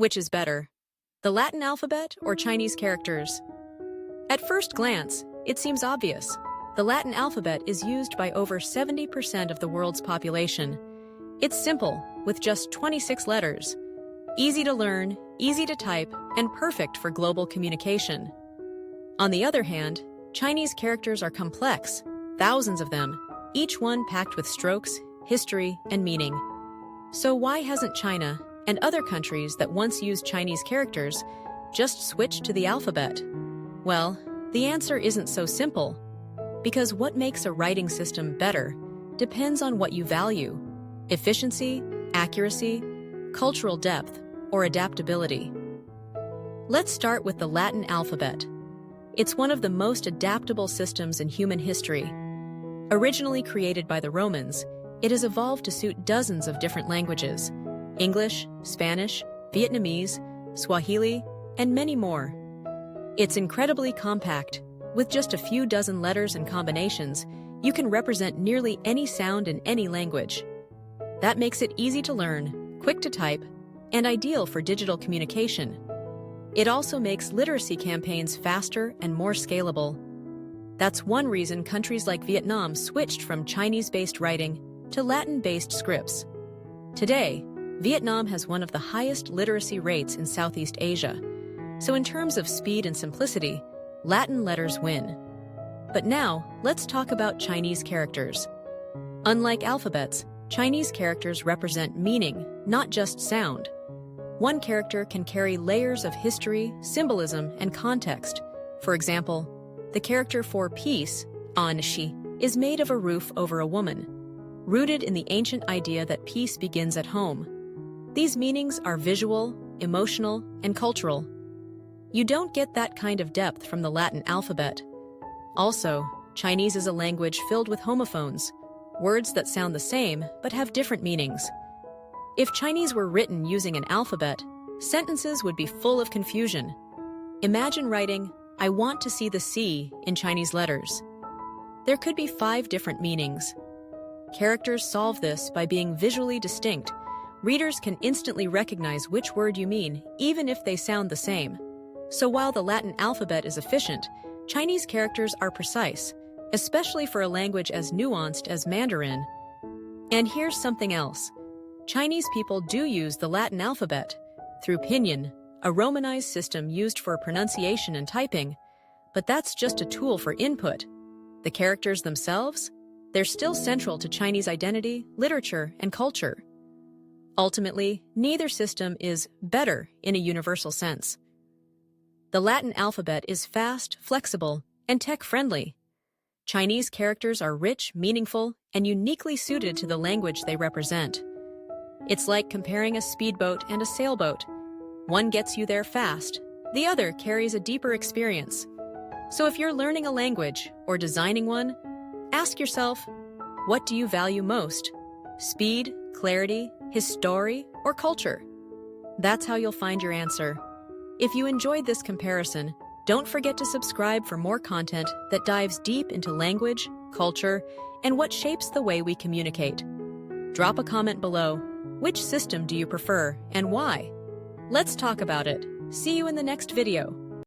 Which is better, the Latin alphabet or Chinese characters? At first glance, it seems obvious. The Latin alphabet is used by over 70% of the world's population. It's simple, with just 26 letters. Easy to learn, easy to type, and perfect for global communication. On the other hand, Chinese characters are complex, thousands of them, each one packed with strokes, history, and meaning. So why hasn't China, and other countries that once used Chinese characters, just switched to the alphabet? Well, the answer isn't so simple. Because what makes a writing system better depends on what you value: efficiency, accuracy, cultural depth, or adaptability. Let's start with the Latin alphabet. It's one of the most adaptable systems in human history. Originally created by the Romans, it has evolved to suit dozens of different languages: English, Spanish, Vietnamese, Swahili, and many more. It's incredibly compact. With just a few dozen letters and combinations, you can represent nearly any sound in any language. That makes it easy to learn, quick to type, and ideal for digital communication. It also makes literacy campaigns faster and more scalable. That's one reason countries like Vietnam switched from Chinese-based writing to Latin-based scripts. Today, Vietnam has one of the highest literacy rates in Southeast Asia. So in terms of speed and simplicity, Latin letters win. But now, let's talk about Chinese characters. Unlike alphabets, Chinese characters represent meaning, not just sound. One character can carry layers of history, symbolism, and context. For example, the character for peace, An Shi, is made of a roof over a woman, rooted in the ancient idea that peace begins at home. These meanings are visual, emotional, and cultural. You don't get that kind of depth from the Latin alphabet. Also, Chinese is a language filled with homophones, words that sound the same but have different meanings. If Chinese were written using an alphabet, sentences would be full of confusion. Imagine writing, "I want to see the sea" in Chinese letters. There could be 5 different meanings. Characters solve this by being visually distinct. Readers can instantly recognize which word you mean, even if they sound the same. So while the Latin alphabet is efficient, Chinese characters are precise, especially for a language as nuanced as Mandarin. And here's something else. Chinese people do use the Latin alphabet through Pinyin, a romanized system used for pronunciation and typing, but that's just a tool for input. The characters themselves? They're still central to Chinese identity, literature, and culture. Ultimately, neither system is better in a universal sense. The Latin alphabet is fast, flexible, and tech-friendly. Chinese characters are rich, meaningful, and uniquely suited to the language they represent. It's like comparing a speedboat and a sailboat. One gets you there fast, the other carries a deeper experience. So if you're learning a language or designing one, ask yourself, what do you value most? Speed, clarity, history, or culture? That's how you'll find your answer. If you enjoyed this comparison, don't forget to subscribe for more content that dives deep into language, culture, and what shapes the way we communicate. Drop a comment below. Which system do you prefer and why? Let's talk about it. See you in the next video.